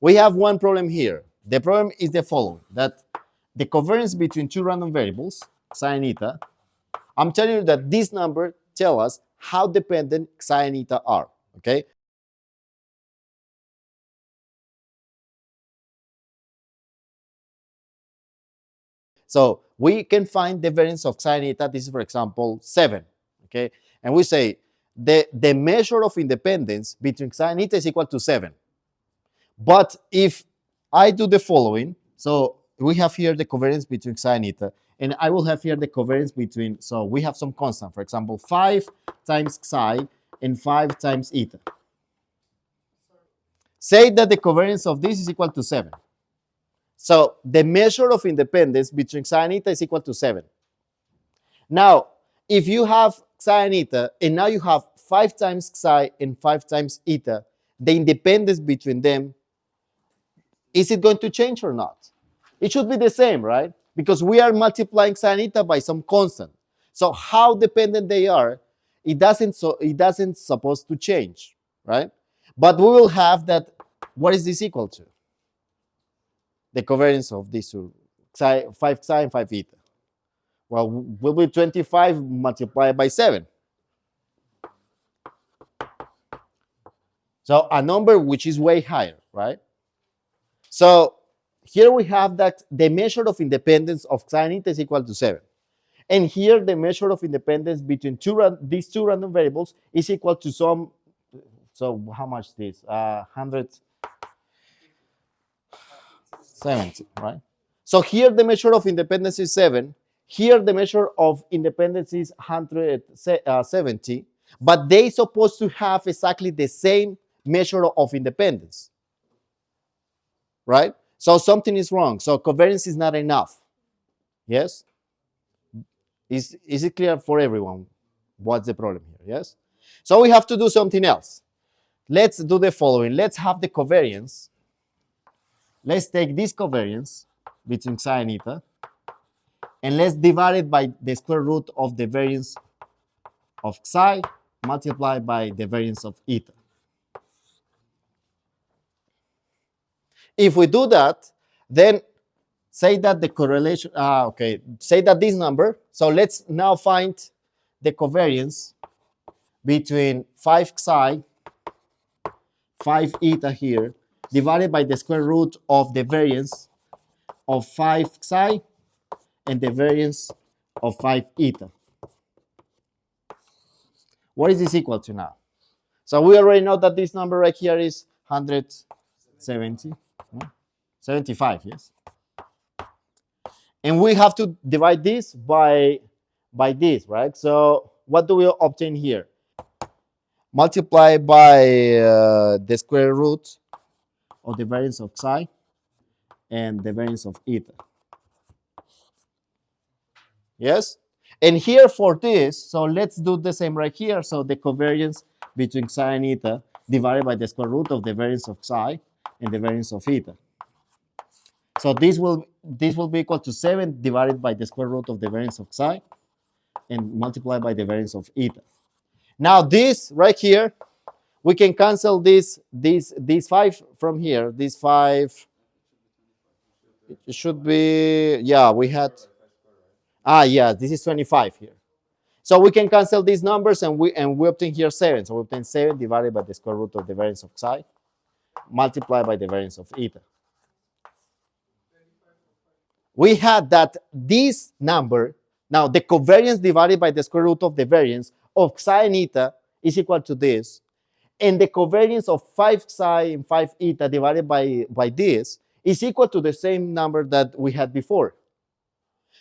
we have one problem here. The problem is the following, that the covariance between two random variables, psi and eta, I'm telling you that this number tells us how dependent psi and eta are, okay? So we can find the variance of psi and eta. This is, for example, 7, okay? And we say the measure of independence between psi and eta is equal to 7. But if I do the following, so we have here the covariance between psi and eta, and I will have here the covariance between, so we have some constant, for example, 5 times psi and 5 times eta. Say that the covariance of this is equal to 7. So the measure of independence between psi and eta is equal to 7. Now, if you have psi and eta, and now you have 5 times psi and 5 times eta, the independence between them, is it going to change or not? It should be the same, right? Because we are multiplying psi and eta by some constant. So how dependent they are, it doesn't supposed to change, right? But we will have that. What is this equal to? The covariance of these two, 5 psi and 5 eta. Well, will be 25 multiplied by 7. So a number which is way higher, right? So here we have that the measure of independence of psi and eta is equal to 7. And here the measure of independence between these two random variables is equal to some, so how much is this? 170, right? So here the measure of independence is 7. Here the measure of independence is 170, but they supposed to have exactly the same measure of independence, right? So something is wrong. So covariance is not enough. Yes? Is it clear for everyone what's the problem here? Yes? So we have to do something else. Let's do the following. Let's have the covariance. Let's take this covariance between psi and eta, and let's divide it by the square root of the variance of psi multiplied by the variance of eta. If we do that, then say that the correlation, say that this number, so let's now find the covariance between 5 psi, 5 eta here, divided by the square root of the variance of 5 psi and the variance of 5 eta. What is this equal to now? So we already know that this number right here is 170, 75, yes? And we have to divide this by this, right? So what do we obtain here? Multiply by the square root of the variance of psi and the variance of eta. Yes? And here for this, so let's do the same right here. So the covariance between psi and eta divided by the square root of the variance of psi and the variance of eta. So this will be equal to 7 divided by the square root of the variance of psi and multiplied by the variance of eta. Now this right here, we can cancel these 5 from here. These 5, it should be, yeah, we had, yeah, this is 25 here. So we can cancel these numbers and we obtain here 7. So we obtain 7 divided by the square root of the variance of psi multiplied by the variance of eta. We had that this number, now the covariance divided by the square root of the variance of psi and eta is equal to this. And the covariance of 5 psi and 5 eta divided by this is equal to the same number that we had before.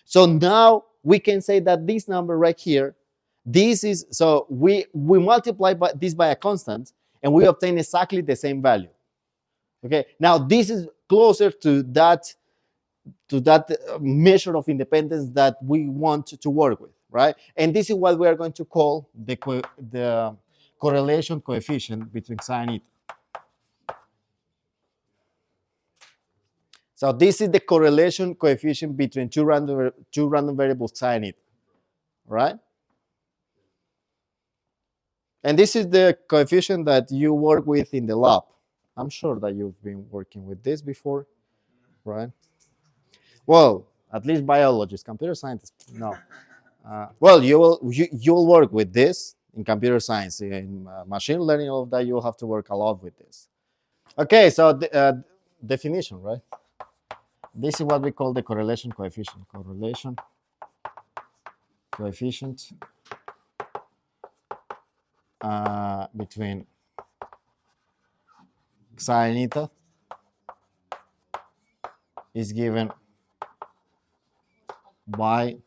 So now we can say that this number right here, this is, so we multiply this by a constant and we obtain exactly the same value. Okay, now this is closer to that measure of independence that we want to work with, right? And this is what we are going to call the correlation coefficient between psi and eta. So this is the correlation coefficient between two random variables psi and eta, right? And this is the coefficient that you work with in the lab. I'm sure that you've been working with this before, right? Well, at least biologists, computer scientists, no. Well, you will work with this in computer science, in machine learning, all of that. You will have to work a lot with this. Okay, so the definition, right? This is what we call the correlation coefficient. Correlation coefficient between psi and eta is given by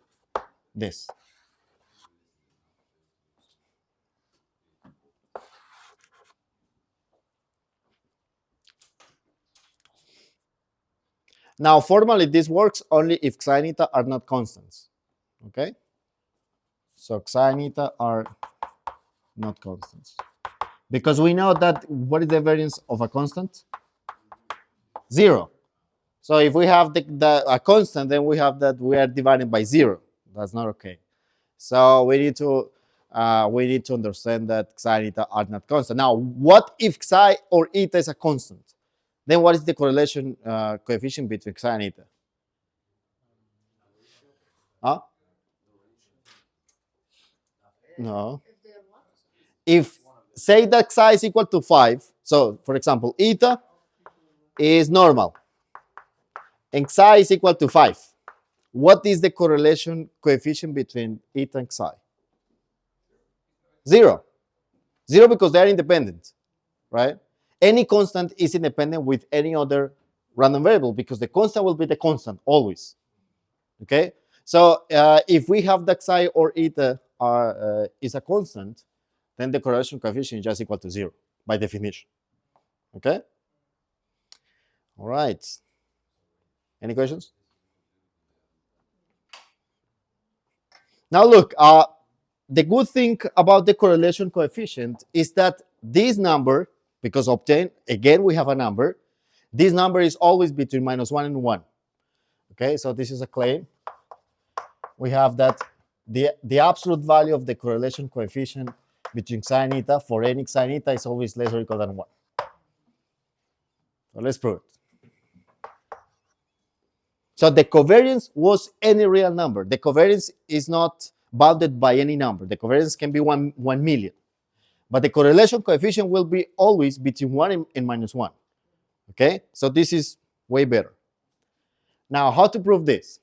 this. Now, formally, this works only if psi and eta are not constants. Okay? So psi and eta are not constants. Because we know that what is the variance of a constant? 0. So if we have a constant, then we have that we are dividing by 0. That's not okay. So we need to understand that psi and eta are not constant. Now, what if psi or eta is a constant? Then what is the correlation coefficient between psi and eta? Huh? No. If say that psi is equal to 5, so for example, eta is normal and psi is equal to 5. What is the correlation coefficient between eta and psi? 0. 0 because they are independent, right? Any constant is independent with any other random variable because the constant will be the constant always. Okay? So if we have that psi or eta is a constant, then the correlation coefficient is just equal to 0 by definition. Okay? All right. Any questions? Now look, the good thing about the correlation coefficient is that this number, because obtained, again, we have a number, this number is always between -1 and 1. Okay, so this is a claim. We have that the absolute value of the correlation coefficient between psi and eta for any psi and eta is always less or equal than 1. So let's prove it. So the covariance was any real number. The covariance is not bounded by any number. The covariance can be 1 million. But the correlation coefficient will be always between 1 and -1. Okay? So this is way better. Now, how to prove this?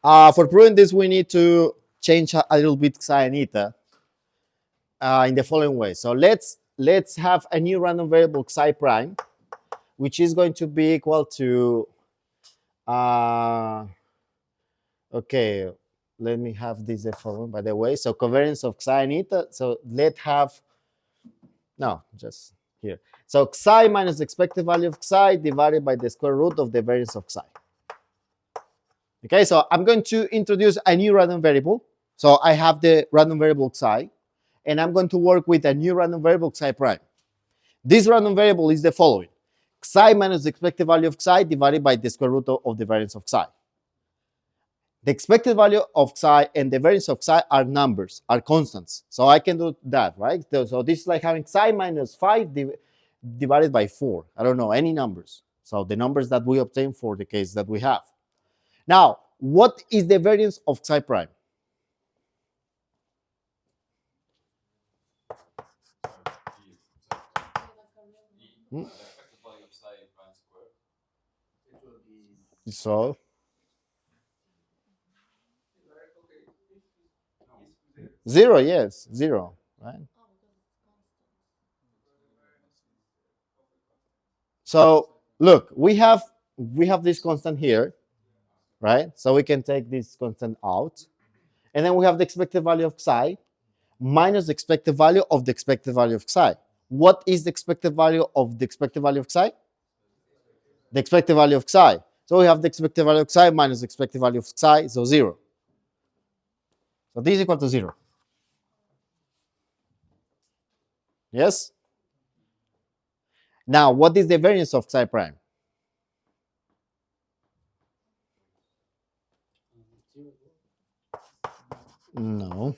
For proving this, we need to change a little bit psi and eta in the following way. So let's have a new random variable psi prime, which is going to be equal to okay, let me have this the following, by the way. So covariance of psi and eta. So let's have, no, just here. So psi minus the expected value of psi divided by the square root of the variance of psi. Okay, so I'm going to introduce a new random variable. So I have the random variable psi, and I'm going to work with a new random variable psi prime. This random variable is the following: psi minus the expected value of psi divided by the square root of the variance of psi. The expected value of psi and the variance of psi are numbers, are constants. So I can do that, right? So this is like having psi minus 5 divided by 4. I don't know, any numbers. So the numbers that we obtain for the case that we have. Now, what is the variance of psi prime? So 0, yes, 0, right? So look, we have this constant here, right? So we can take this constant out, and then we have the expected value of psi minus the expected value of the expected value of psi. What is the expected value of the expected value of psi? The expected value of psi. So we have the expected value of psi minus the expected value of psi, so 0. So this is equal to 0. Yes? Now, what is the variance of psi prime? No.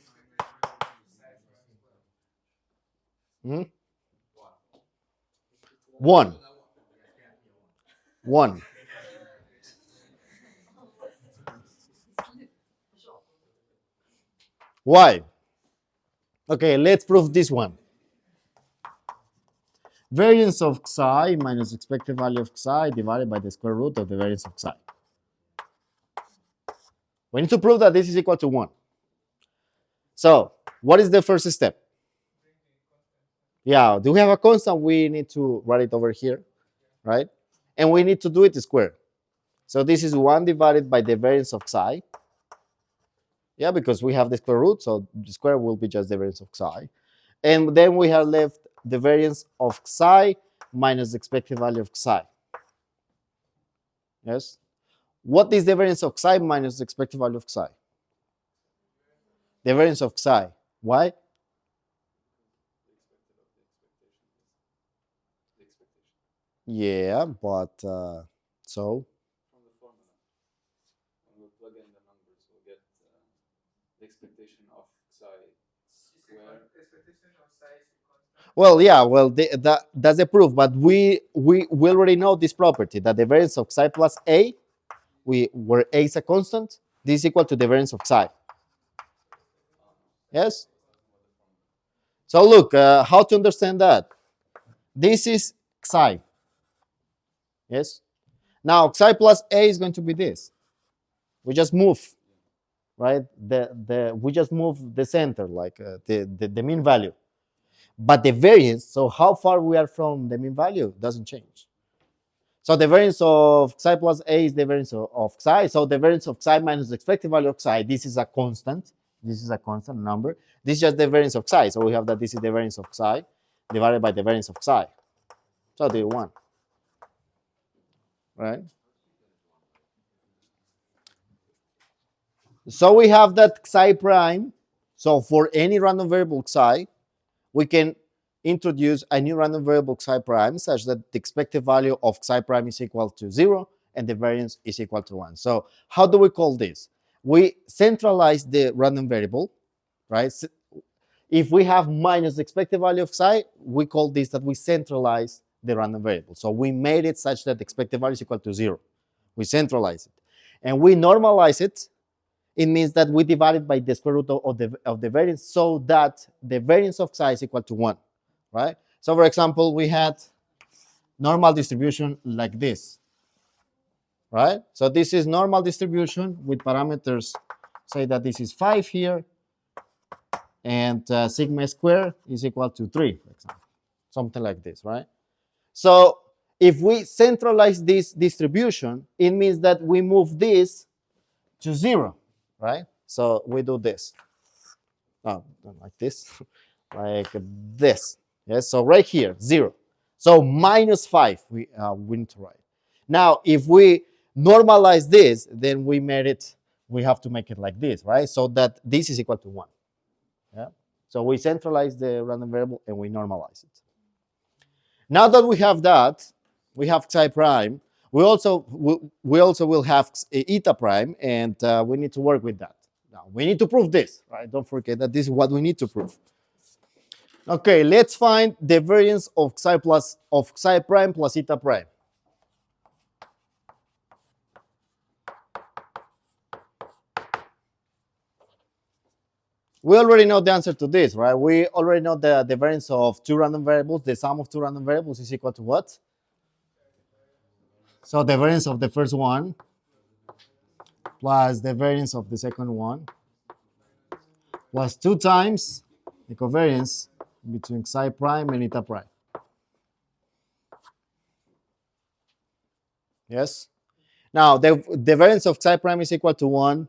1. 1. Why? Okay, let's prove this one. Variance of xi minus expected value of xi divided by the square root of the variance of xi. We need to prove that this is equal to 1. So, what is the first step? Yeah, do we have a constant? We need to write it over here, right? And we need to do it square. So this is 1 divided by the variance of xi. Yeah, because we have the square root, so the square will be just the variance of xi. And then we have left the variance of xi minus the expected value of xi. Yes? What is the variance of xi minus the expected value of xi? The variance of xi. Why? Yeah, but so? From the formula, when we plug in the numbers, we'll get the expectation of xi square. Well, yeah, well, that's the proof, but we already know this property, that the variance of xi plus a, where a is a constant, this is equal to the variance of xi. Yes? So look, how to understand that? This is xi. Yes? Now, xi plus a is going to be this. We just move, right? We just move the center, like the mean value. But the variance, so how far we are from the mean value, doesn't change. So the variance of xi plus a is the variance of xi. So the variance of xi minus the expected value of xi, this is a constant. This is a constant number. This is just the variance of xi. So we have that this is the variance of xi divided by the variance of xi. So do you want? Right? So we have that xi prime. So for any random variable xi, we can introduce a new random variable xi prime such that the expected value of xi prime is equal to 0 and the variance is equal to 1. So how do we call this? We centralize the random variable, right? If we have minus the expected value of xi, we call this that we centralize the random variable. So we made it such that the expected value is equal to 0. We centralize it. And we normalize it. It means that we divide it by the square root of the variance so that the variance of xi is equal to 1, right? So for example, we had normal distribution like this, right? So this is normal distribution with parameters, say that this is 5 here, and sigma square is equal to 3, for example, something like this, right? So if we centralize this distribution, it means that we move this to 0, right? So we do this. Oh, like this, like this. Yes, so right here, 0. So minus 5, we need to write. Now, if we normalize this, then we have to make it like this, right? So that this is equal to 1. Yeah. So we centralize the random variable and we normalize it. Now that we have that, we have xi prime. We also will have eta prime, and we need to work with that. Now we need to prove this, right? Don't forget that this is what we need to prove. Okay, let's find the variance of xi prime plus eta prime. We already know the answer to this, right? We already know the variance of two random variables. The sum of two random variables is equal to what? So the variance of the first one plus the variance of the second one plus 2 times the covariance between xi prime and eta prime. Yes? Now, the variance of xi prime is equal to 1.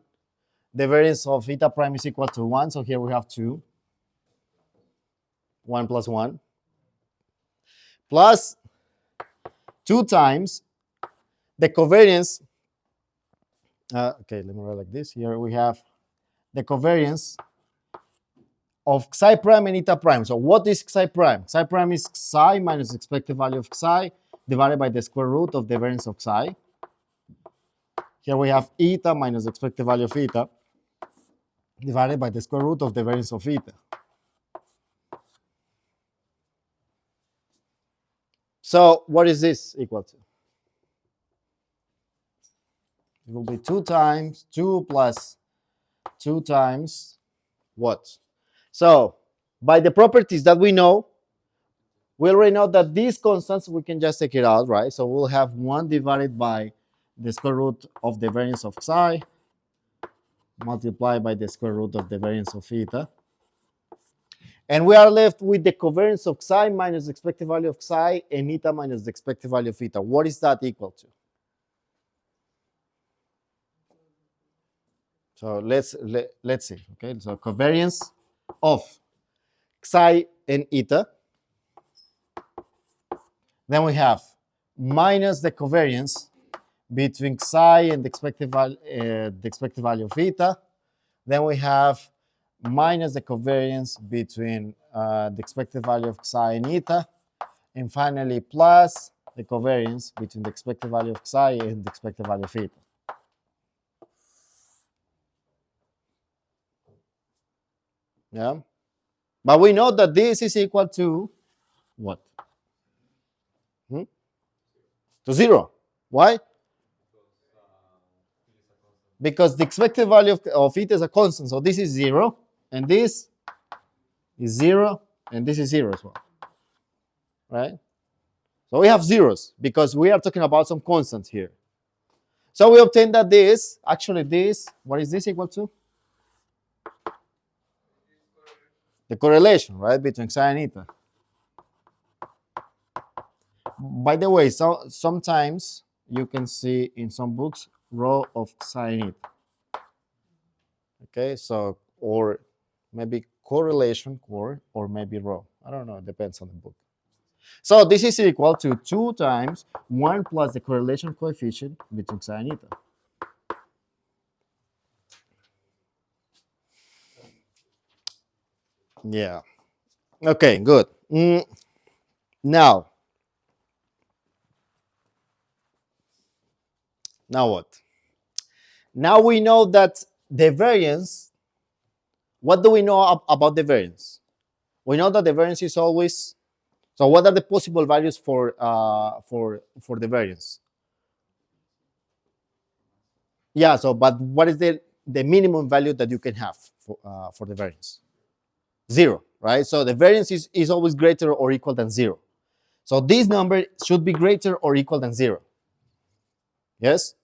The variance of eta prime is equal to 1. So here we have 2. 1 plus 1. Plus 2 times the covariance. Okay, let me write like this. Here we have the covariance of xi prime and eta prime. So what is xi prime? Xi prime is xi minus expected value of xi divided by the square root of the variance of xi. Here we have eta minus expected value of eta divided by the square root of the variance of eta. So what is this equal to? It will be 2 times 2 plus 2 times what? So by the properties that we know, we already know that these constants, we can just take it out, right? So we'll have 1 divided by the square root of the variance of psi multiplied by the square root of the variance of theta. And we are left with the covariance of psi minus the expected value of psi and eta minus the expected value of theta. What is that equal to? So let's see. Okay, so covariance of psi and eta. Then we have minus the covariance between psi and the expected value of theta. Then we have minus the covariance between the expected value of psi and eta. And finally, plus the covariance between the expected value of psi and the expected value of theta. Yeah. But we know that this is equal to what? To 0. Why? Because the expected value of theta is a constant. So this is 0, and this is 0, and this is 0 as well. Right? So we have zeros because we are talking about some constants here. So we obtain that this, actually this, what is this equal to? The correlation, right, between psi and eta. By the way, so sometimes you can see in some books rho of psi and eta. Okay, so, or maybe correlation or maybe rho. I don't know, it depends on the book. So this is equal to 2 times 1 plus the correlation coefficient between psi and eta. Yeah. Okay, good. Now what? Now we know that the variance, what do we know about the variance? We know that the variance is always, so what are the possible values for the variance? Yeah, so but what is the minimum value that you can have for the variance? 0, right? So the variance is always greater or equal than 0. So this number should be greater or equal than 0. Yes?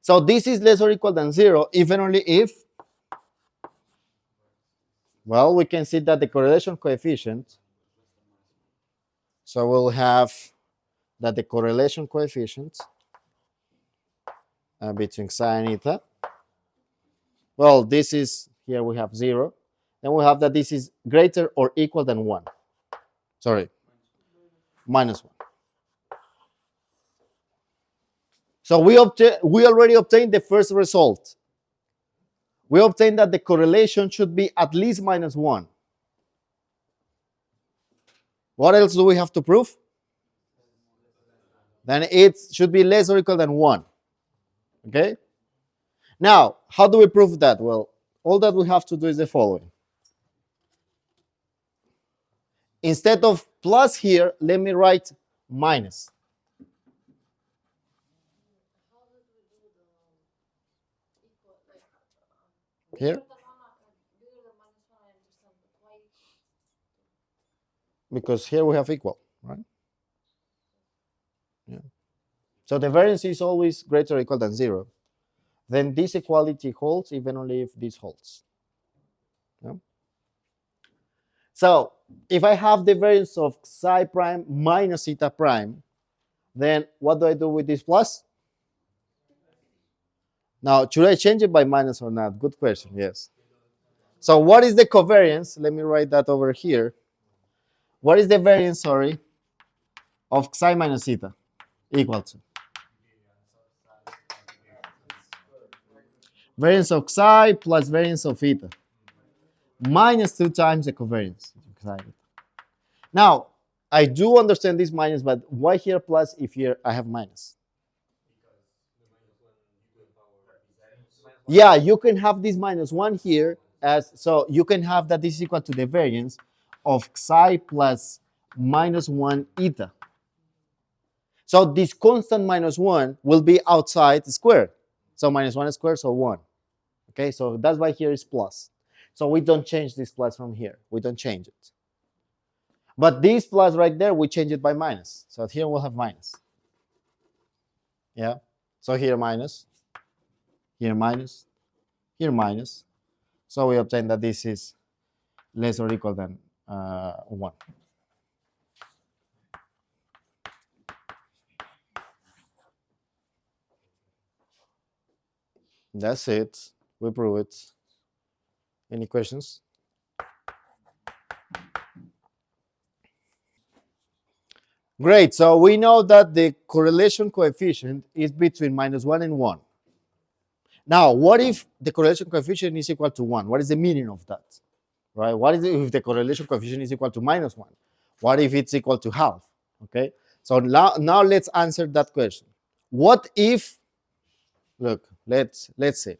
So this is less or equal than 0, even only if, well, we can see that the correlation coefficient, so we'll have that the correlation coefficient between psi and eta, well, this is, here we have 0. Then we have that this is greater or equal than 1. Sorry, minus 1. So we already obtained the first result. We obtained that the correlation should be at least minus 1. What else do we have to prove? Then it should be less or equal than 1. Okay? Now, how do we prove that? Well, all that we have to do is the following. Instead of plus here, let me write minus. Here? Because here we have equal, right? Yeah. So the variance is always greater or equal than 0. Then this equality holds even only if this holds. Yeah? So if I have the variance of psi prime minus eta prime, then what do I do with this plus? Now, should I change it by minus or not? Good question, yes. So what is the covariance? Let me write that over here. What is the variance, sorry, of psi minus eta equal to? Variance of psi plus variance of eta minus 2 times the covariance. Now, I do understand this minus, but why here plus if here I have minus? Yeah, you can have this minus 1 here, as so you can have that this is equal to the variance of psi plus minus 1 eta. So this constant minus 1 will be outside the square. So minus 1 squared, so 1. Okay, so that's why here is plus. So we don't change this plus from here. We don't change it. But this plus right there, we change it by minus. So here we'll have minus. Yeah. So here minus, here minus, here minus. So we obtain that this is less or equal than 1. That's it. We prove it. Any questions? Great. So we know that the correlation coefficient is between minus 1 and 1. Now, what if the correlation coefficient is equal to 1? What is the meaning of that? Right? What is it if the correlation coefficient is equal to minus 1? What if it's equal to half? Okay. So now let's answer that question. What if, look, let's say,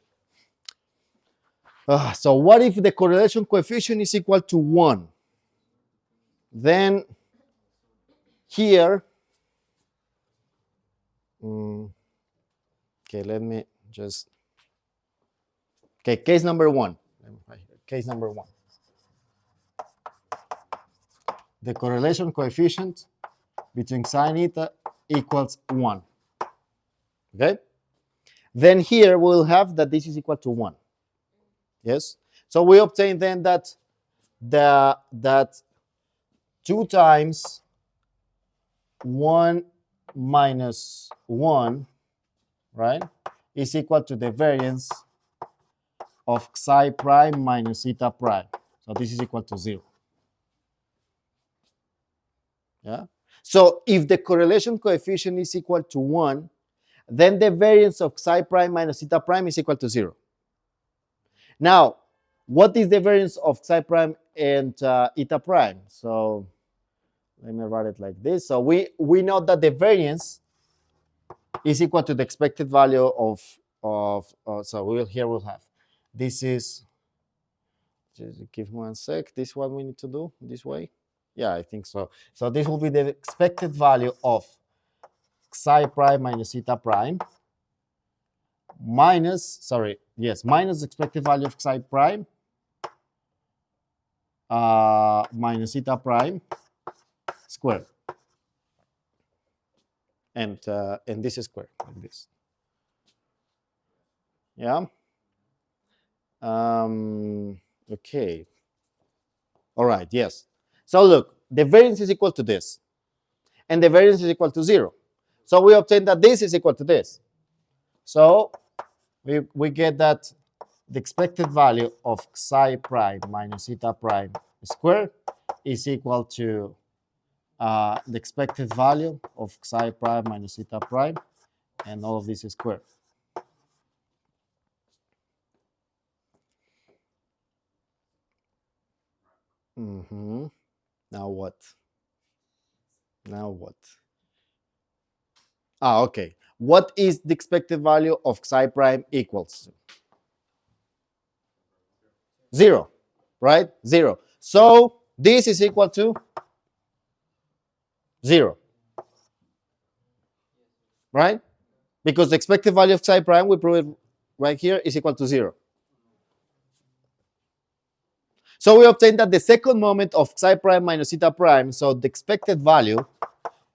so what if the correlation coefficient is equal to 1? Then here, okay, let me just, okay, case number 1. Case number 1. The correlation coefficient between sine eta equals 1. Okay? Then here we'll have that this is equal to 1. Yes? So we obtain then that that 2 times 1 minus 1, right, is equal to the variance of psi prime minus eta prime. So this is equal to 0. Yeah? So if the correlation coefficient is equal to 1, then the variance of psi prime minus eta prime is equal to 0. Now, what is the variance of psi prime and eta prime? So let me write it like this. So we know that the variance is equal to the expected value of so here we'll have, this is, just give me 1 sec, this one we need to do this way. Yeah, I think so. So this will be the expected value of psi prime minus eta prime minus expected value of psi prime minus eta prime squared. And this is squared like this. Yeah. Okay. All right. Yes. So look, the variance is equal to this, and the variance is equal to 0. So we obtain that this is equal to this. So we get that the expected value of psi prime minus eta prime squared is equal to the expected value of psi prime minus eta prime, and all of this is squared. Now what? Now what? Okay. What is the expected value of psi prime equals to? 0, right? 0. So this is equal to 0, right? Because the expected value of psi prime, we prove it right here, is equal to 0. So we obtain that the second moment of psi prime minus eta prime, so the expected value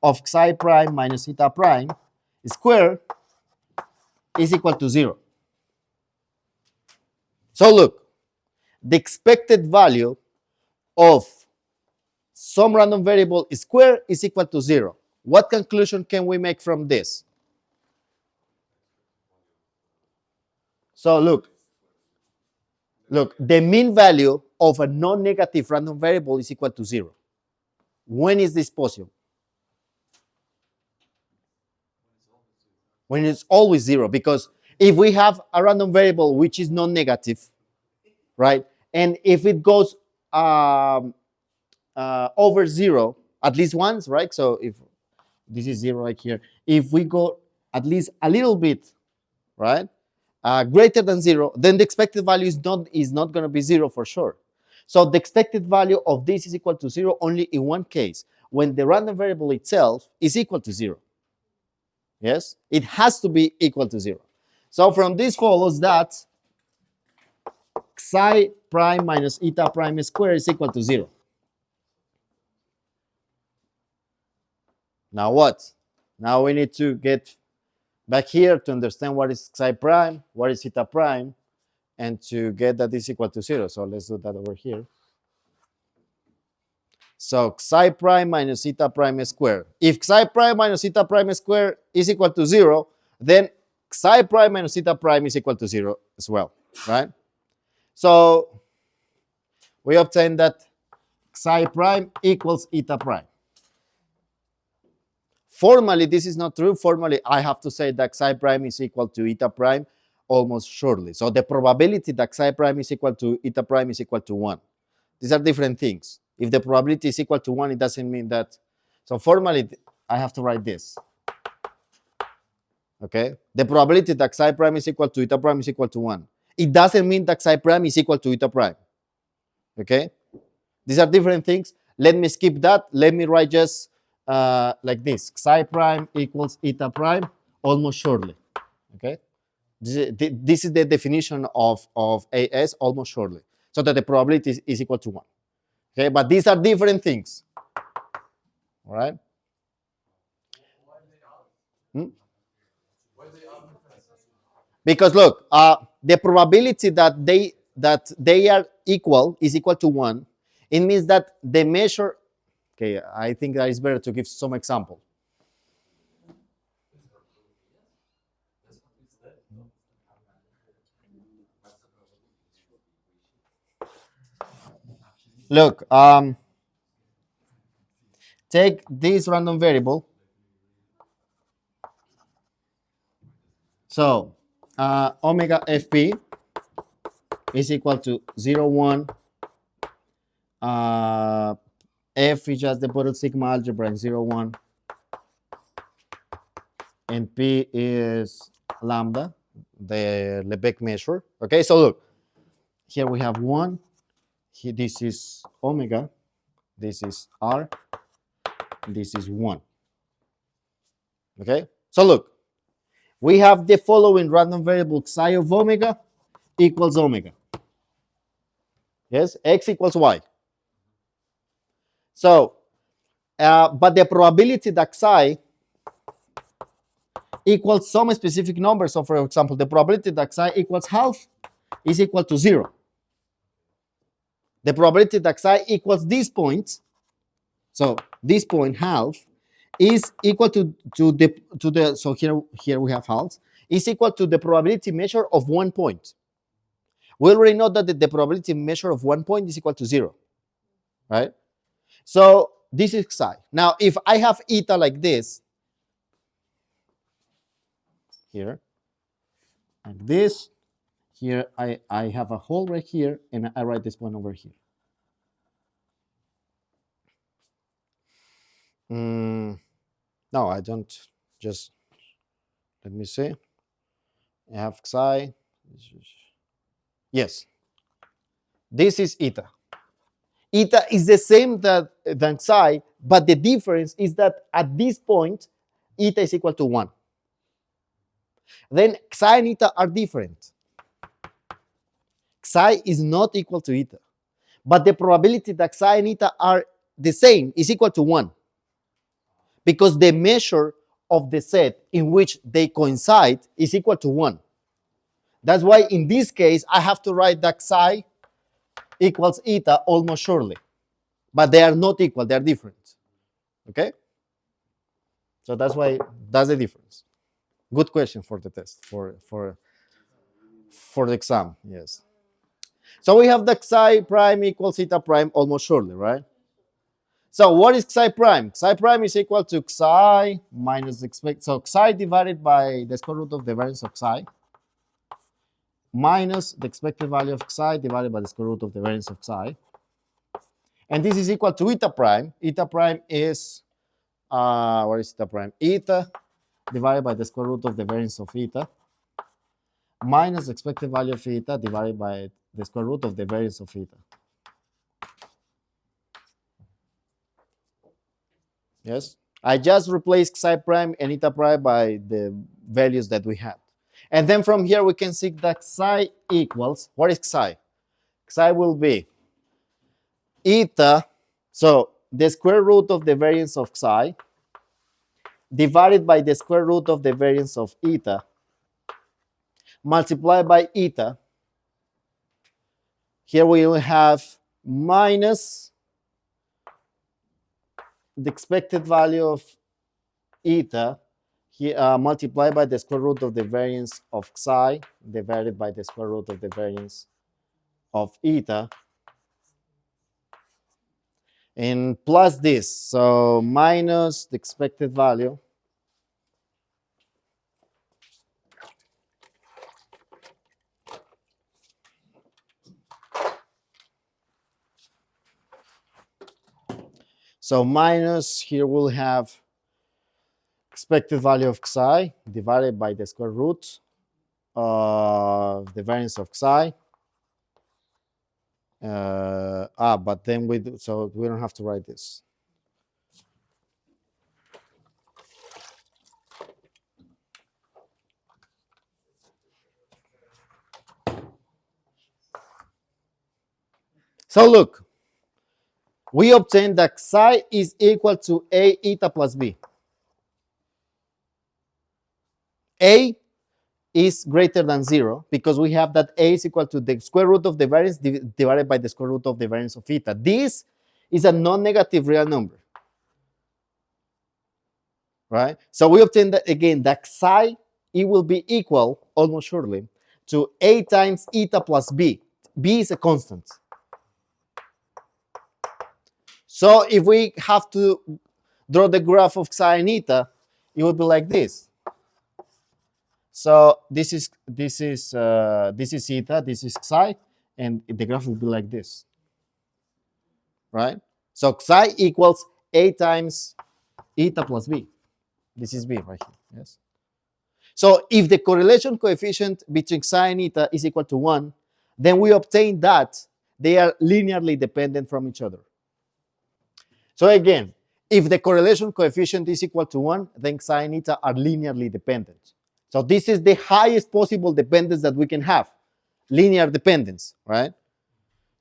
of psi prime minus eta prime squared is equal to 0. So look, the expected value of some random variable squared is equal to 0. What conclusion can we make from this? So look, the mean value of a non-negative random variable is equal to 0. When is this possible? When it's always 0, because if we have a random variable which is non-negative, right, and if it goes over 0 at least once, right, so if this is 0 right here, if we go at least a little bit, right, greater than 0, then the expected value is not going to be 0 for sure. So the expected value of this is equal to 0 only in one case, when the random variable itself is equal to 0. Yes, it has to be equal to 0. So from this follows that psi prime minus eta prime squared is equal to 0. Now what? Now we need to get back here to understand what is psi prime, what is eta prime, and to get that is equal to 0. So let's do that over here. So psi prime minus eta prime squared. If psi prime minus eta prime squared is equal to 0, then psi prime minus eta prime is equal to 0 as well, right? So we obtain that psi prime equals eta prime. Formally, this is not true. Formally, I have to say that psi prime is equal to eta prime almost surely. So the probability that psi prime is equal to eta prime is equal to 1. These are different things. If the probability is equal to 1, it doesn't mean that. So formally, I have to write this. Okay? The probability that psi prime is equal to eta prime is equal to 1. It doesn't mean that psi prime is equal to eta prime. Okay? These are different things. Let me skip that. Let me write just like this. Psi prime equals eta prime almost surely. Okay? This is the definition of AS almost surely. So that the probability is equal to 1. Okay, but these are different things. All right. Because look, the probability that they are equal is equal to 1. It means that the measure. Okay, I think that it's better to give some example. Look, take this random variable. So omega fp is equal to 0, 1. F is just the Borel sigma algebra in 0, 1. And P is lambda, the Lebesgue measure. Okay, so look, here we have 1. Here, this is omega. This is R. This is 1. Okay, so look, we have the following random variable psi of omega equals omega. Yes, x equals y. So, but the probability that psi equals some specific number. So, for example, the probability that psi equals half is equal to 0. The probability that psi equals this point, so this point half, is equal to the so here we have half, is equal to the probability measure of 1 point. We already know that the probability measure of 1 point is equal to 0, right? So this is psi. Now, if I have eta like this, here, like this, here I have a hole right here, and I write this point over here. No, I don't. Just let me see. I have psi. Yes. This is eta. Eta is the same than psi, but the difference is that at this point, eta is equal to 1. Then psi and eta are different. Psi is not equal to eta, but the probability that psi and eta are the same is equal to 1, because the measure of the set in which they coincide is equal to 1. That's why in this case, I have to write that psi equals eta almost surely. But they are not equal, they are different. Okay? So that's why, that's the difference. Good question for the test, for the exam, yes. So we have the psi prime equals eta prime almost surely, right? So what is psi prime? Psi prime is equal to psi minus so psi divided by the square root of the variance of psi minus the expected value of psi divided by the square root of the variance of psi. And this is equal to eta prime. Eta prime is, what is eta prime? Eta divided by the square root of the variance of eta minus the expected value of eta divided by the square root of the variance of eta. Yes? I just replaced psi prime and eta prime by the values that we had. And then from here we can see that psi equals, what is psi? Psi will be eta, so the square root of the variance of psi divided by the square root of the variance of eta multiplied by eta. Here we will have minus the expected value of eta here, multiplied by the square root of the variance of psi divided by the square root of the variance of eta, and plus this, so minus the expected value so minus, here we'll have expected value of psi divided by the square root of the variance of psi. But then so we don't have to write this. So look, we obtain that psi is equal to A eta plus B. A is greater than 0 because we have that A is equal to the square root of the variance divided by the square root of the variance of eta. This is a non-negative real number, right? So we obtain that again, that psi, it will be equal, almost surely, to A times eta plus B. B is a constant. So if we have to draw the graph of psi and eta, it would be like this. So this is eta, this is psi, and the graph will be like this, right? So psi equals A times eta plus B. This is B right here, yes? So if the correlation coefficient between psi and eta is equal to 1, then we obtain that they are linearly dependent from each other. So again, if the correlation coefficient is equal to 1, then psi and eta are linearly dependent. So this is the highest possible dependence that we can have, linear dependence, right?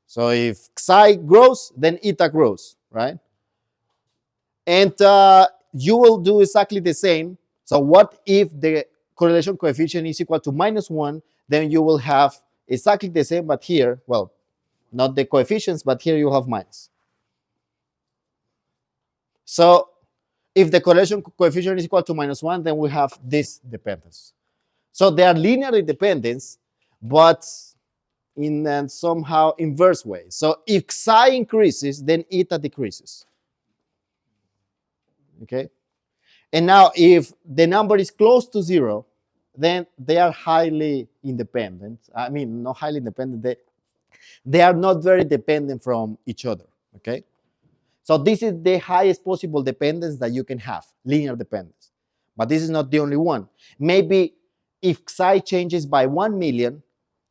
So if psi grows, then eta grows, right? And you will do exactly the same. So what if the correlation coefficient is equal to -1? Then you will have exactly the same, but here, well, not the coefficients, but here you have minus. So if the correlation coefficient is equal to -1, then we have this dependence. So they are linearly dependent, but in a somehow inverse way. So if psi increases, then eta decreases. Okay? And now if the number is close to 0, then they are highly independent. I mean, not highly independent. They are not very dependent from each other. Okay? So this is the highest possible dependence that you can have, linear dependence. But this is not the only one. Maybe if psi changes by 1 million,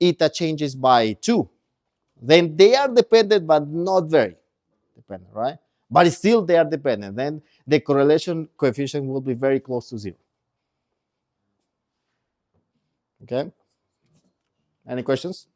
eta changes by 2. Then they are dependent, but not very dependent, right? But still they are dependent. Then the correlation coefficient will be very close to 0. Okay? Any questions?